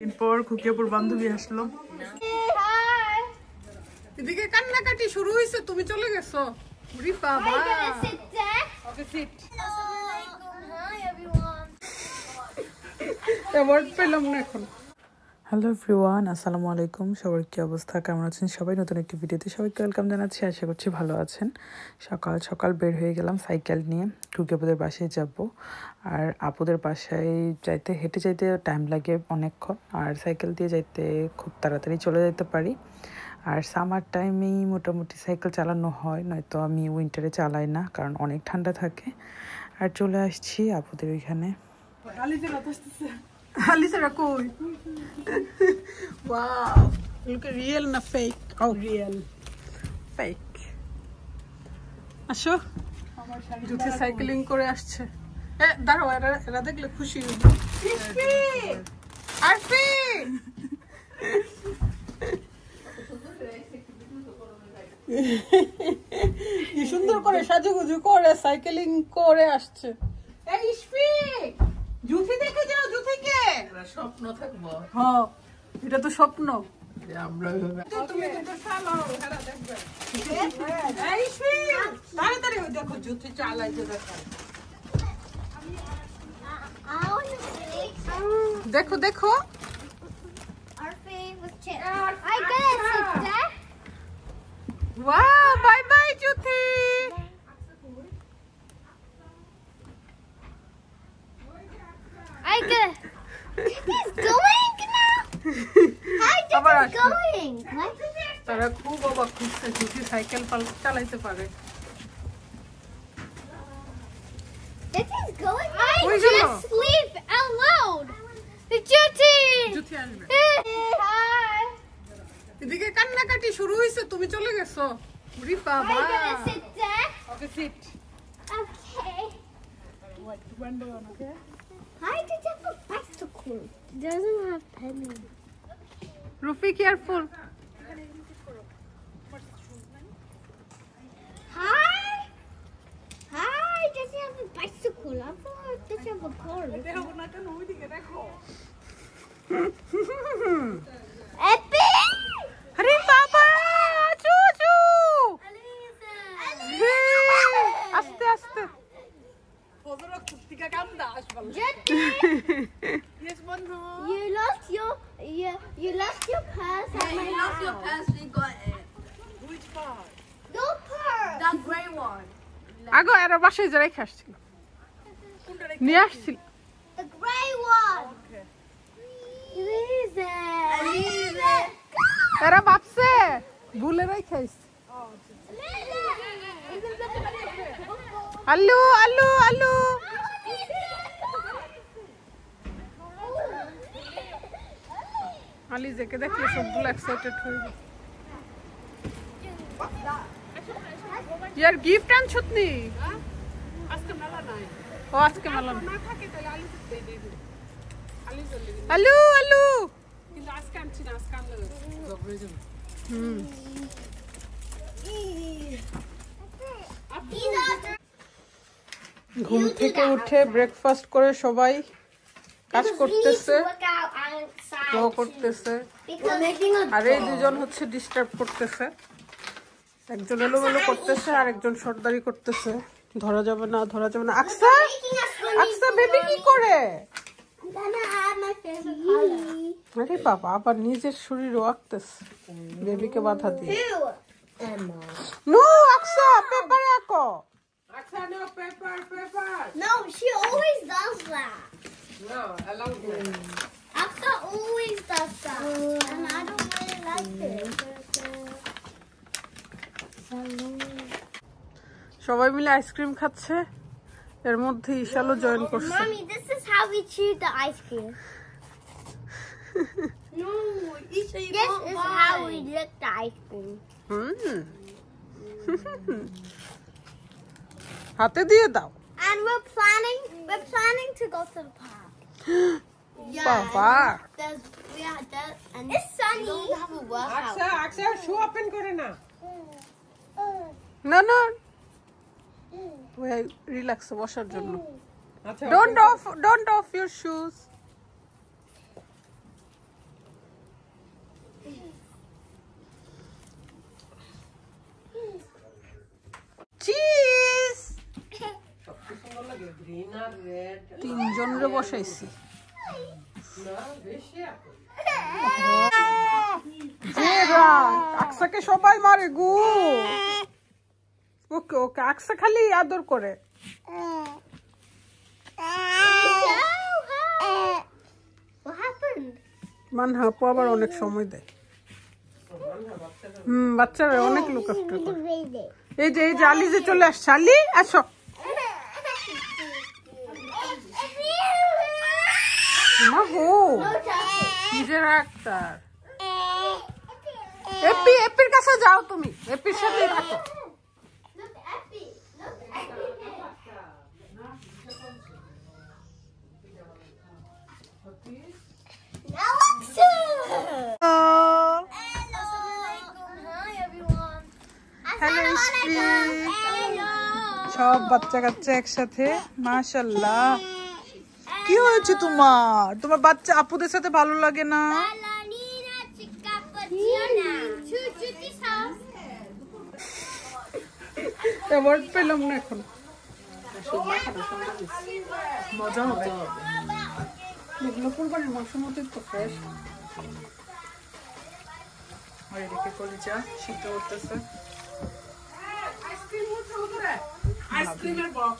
এরপর খুকিয়াপুর বান্ধবী আসলো। এদিকে কান্নাকাটি শুরু হয়েছে, তুমি চলে গেছো। পেলাম না এখন। হ্যালো এভরিওয়ান, আসসালামু আলাইকুম। সবার কি অবস্থা, কেমন আছেন সবাই? নতুন একটি ভিডিওতে সবাইকে ওয়েলকাম জানাচ্ছি। আশা করছি ভালো আছেন। সকাল সকাল বের হয়ে গেলাম সাইকেল নিয়ে। খুকিয়াপুদের বাসায় যাব। আর আপুদের বাসায় যাইতে হেঁটে যাইতে টাইম লাগে অনেকক্ষণ, আর সাইকেল দিয়ে যাইতে খুব তাড়াতাড়ি চলে যেতে পারি। আর সামার টাইমেই মোটামুটি সাইকেল চালানো হয়, নয়তো আমি উইন্টারে চালাই না, কারণ অনেক ঠান্ডা থাকে। আর চলে আসছি আপুদের ওইখানে। Alicia কই? Wow, look at real na fake. Oh, real. Fake. আসো, জুতি সাইক্লিং করে আসছে। দাঁড়াও, এরা দেখলে খুশি হবে। আরফি, কি সুন্দর করে সাজুগুজু করে সাইক্লিং করে আসছে। এই ইশফি, জুথি দেখে যাও, জুথিকে। স্বপ্ন থাকবো। হ্যাঁ, এটা তো স্বপ্ন। তুমি কিন্তু চালাও, হেরা দেখবে। এই ইশফি, তাড়াতাড়ি দেখো জুথি চালাইতে দেখো। দেখো দেখো। Wow, bye bye Juthi. He's going now. How is going? তারা খুব অবাক হচ্ছে জুথি সাইকেল চালাইতে পারে। It is going. I just sleep out loud. Juti. Juthi আসবে। Hi. এদিকে কান্নাকাটি শুরু হয়েছে, তুমি চলে গেছো। ওরে বাবা। Are you gonna sit there? Okay, sit. Okay. Wait, window on, okay? Why did you have a bicycle? It doesn't have pennies. Rufi, careful. Hi. Hi. Does he have a bicycle? I thought does he have a car? Epic. আরে বাবা, চুচু। আস্তে আস্তে। Yes, বন্ধু। You lost your purse. You lost your purse, you got it. Which part? No purse. That grey one. আগো এরা বাসায় যাই আসছিল, নিয়ে আসছিল। The grey one. Okay. Elise. এরা ভাবছে ভুলে রাখাইস। আলু আলু আলু। আলিজাকে দেখলে সবগুলো এক্সাইটেড হয়ে যায়। ইয়ার গিফট আনছত নি? আজকে মেলা নাই। ও আজকে মেলা না থাকে, তাহলে আলিজা দেই দেই। আলু আলু কিন্তু আজকে আনছি না, আজকে আনলে জবরে যাব। ঘুম থেকে উঠে ব্রেকফাস্ট করে সবাই কাজ করতেছে, দোয়া করতেছে। আর এই দুজন হচ্ছে ডিস্টার্ব করতেছে, একজন এলোমেলো করতেছে আর একজন সর্দারি করতেছে। ধরা যাবে না, ধরা যাবে না। আকসা, আকসা বেবি কি করে? আরে বাবা, আবার নিজের শরীরও আঁকতেছে বেবিকে বাধা দিয়ে। নো আকসা, পেপারে আঁকো। Aksa, no paper, paper. No, she always does that. No, I love it. Aksa always does that, and I don't really like it. সবাই মিলে আইসক্রিম খাচ্ছে, এর মধ্যে ইশালও জয়েন করছে। Mommy, this is how we chew the ice cream. No, Isha, you This can't is buy. how we lick the ice cream. হাতে দিয়ে দাও। And we're planning to go to the park. বাবা, And it's sunny. We don't have a workout. Aqsa shoe open করে না। না না, ওই রিল্যাক্সে বসার জন্য। Don't off your shoes. তিনজনরে বসাইছি। আকসাকে সবাই মারে গু। ওকে ওকে, আকসা খালি আদর করে। What happened? মানহাপু আবার অনেক সময় দেয়। বাচ্চারা অনেক লুক আফটার করে। এই যে আলি যে চলে আসছে, আলি আসো। নিজের ডাক্তার এপির কাছে যাও, তুমি এপির সাথে থাকো। সব বাচ্চা কাচ্চা একসাথে, মাশাআল্লাহ। কি হয়েছে তোমার? তোমার বাচ্চা আপুদের সাথে ভালো লাগে না? অ্যাওয়ার্ড পেলাম না এখন। মজা হবে এগুলো, কুরবানির মাংসের মধ্যে তো ফ্রেশ। আর এদিকে কলিজা সিদ্ধ করতেছে।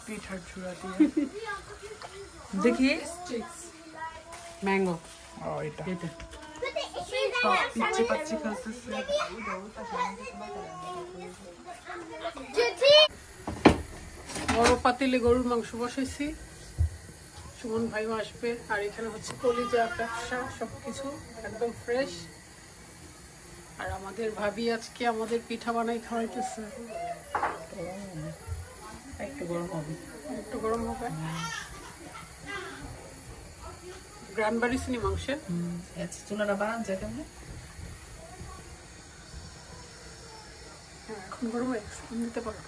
পিঠার চূড়া দিয়ে দেখি ম্যাঙ্গো। এটা পিচ্ছি পাচ্ছি খাচ্ছে। বড় পাতিলে গরুর মাংস বসাইছি, সুমন ভাইও আসবে। আর এখানে হচ্ছে কলিজা, ব্যবসা সবকিছু একদম ফ্রেশ। আর আমাদের ভাবি আজকে আমাদের পিঠা বানাই খাওয়াইতেছে। একটু গরম হবে, একটু গরম হবে। গ্রান বাড়িছিনি মাংসের। চুলাটা বানান যায় কেমন? এখন গরম হয়ে গেছে, নিতে পারো।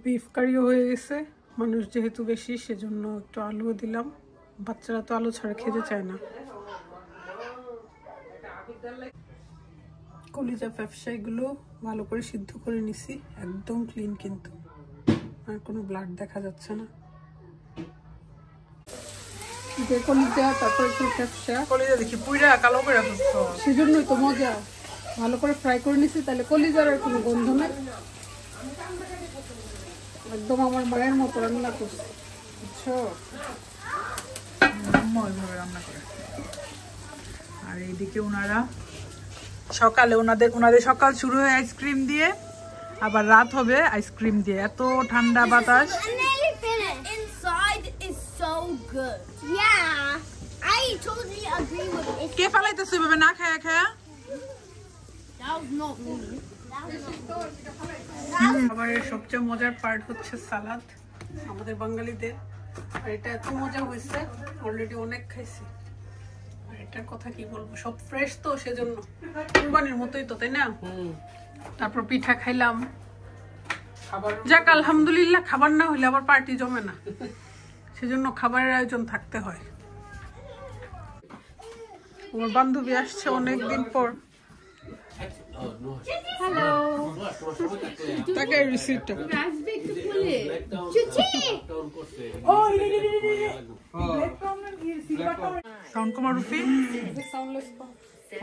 বিফ কারিও হয়ে গেছে, মানুষ যেহেতু বেশি সেজন্য একটু আলুও দিলাম। বাচ্চারা তো আলু ছাড়া খেতে চায় না। কলিজা ব্যবসায়ীগুলো ভালো করে সিদ্ধ করে নিছি, একদম ক্লিন, কিন্তু আর কোনো ব্লাড দেখা যাচ্ছে না। কলিজা, তারপরে কলিজা দেখি পুইরা কালো করে রাখছো, সেজন্যই তো মজা। ভালো করে ফ্রাই করে নিছি, তাহলে কলিজার আর কোনো গন্ধ নেই। একদম আমার মায়ের মতো রান্না করছে, বুঝছো? ওইভাবে রান্না করে। আর এইদিকে ওনারা সকালে ওনাদের সকাল শুরু হয় আইসক্রিম দিয়ে, আবার রাত হবে আইসক্রিম দিয়ে। এত ঠান্ডা বাতাস। Inside is so good. Yeah, I totally agree with it. কে ফালাইতেছে এভাবে না খায়া খায়া? That was not me. খাবারের সবচেয়ে মজার পার্ট হচ্ছে সালাদ আমাদের বাঙালিদের। আর এটা এত মজা হয়েছে, অলরেডি অনেক খাইছি। আর এটার কথা কি বলবো, সব ফ্রেশ তো, সেজন্য কুরবানির মতোই তো, তাই না? তারপর পিঠা খাইলাম। যাক আলহামদুলিল্লাহ, খাবার না হইলে আবার পার্টি জমে না, সেজন্য খাবারের আয়োজন থাকতে হয়। আমার বান্ধবী আসছে অনেকদিন পর। Hello. তাকে রিসিপ্টটা সাউন্ড কমা রুফি।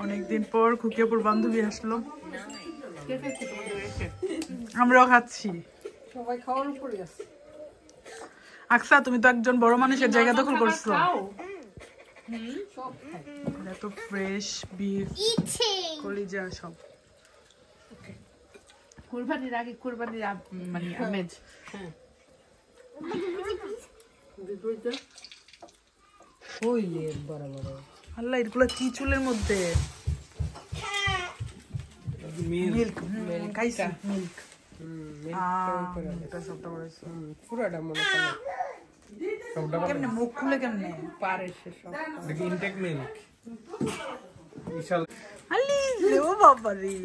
অনেকদিন পর খুকিয়াপুর বান্ধবী আসলো, আমরাও খাচ্ছি। সবাই খাওয়ার উপরে আছে। আকসা, তুমি তো একজন বড় মানুষের জায়গা দখল করছো। এত ফ্রেশ বিফ, কলিজা সব। কুরবানির আগে কুরবানির মানে আমেজ। আল্লাহ, এগুলো কি চুলের মধ্যে? মিল্ক খাইছি, মিল্ক। কেমনে মুখ খুলে কেমনে পারে সেসব? Intact milk. আলি ও বাবা রে,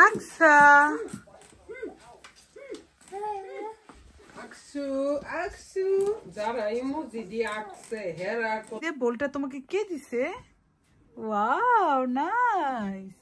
আকসা আকসু আকসু যারা ইমোজি দিয়ে আঁকছে হেরা বলটা তোমাকে কে দিছে ওয়াও নাইস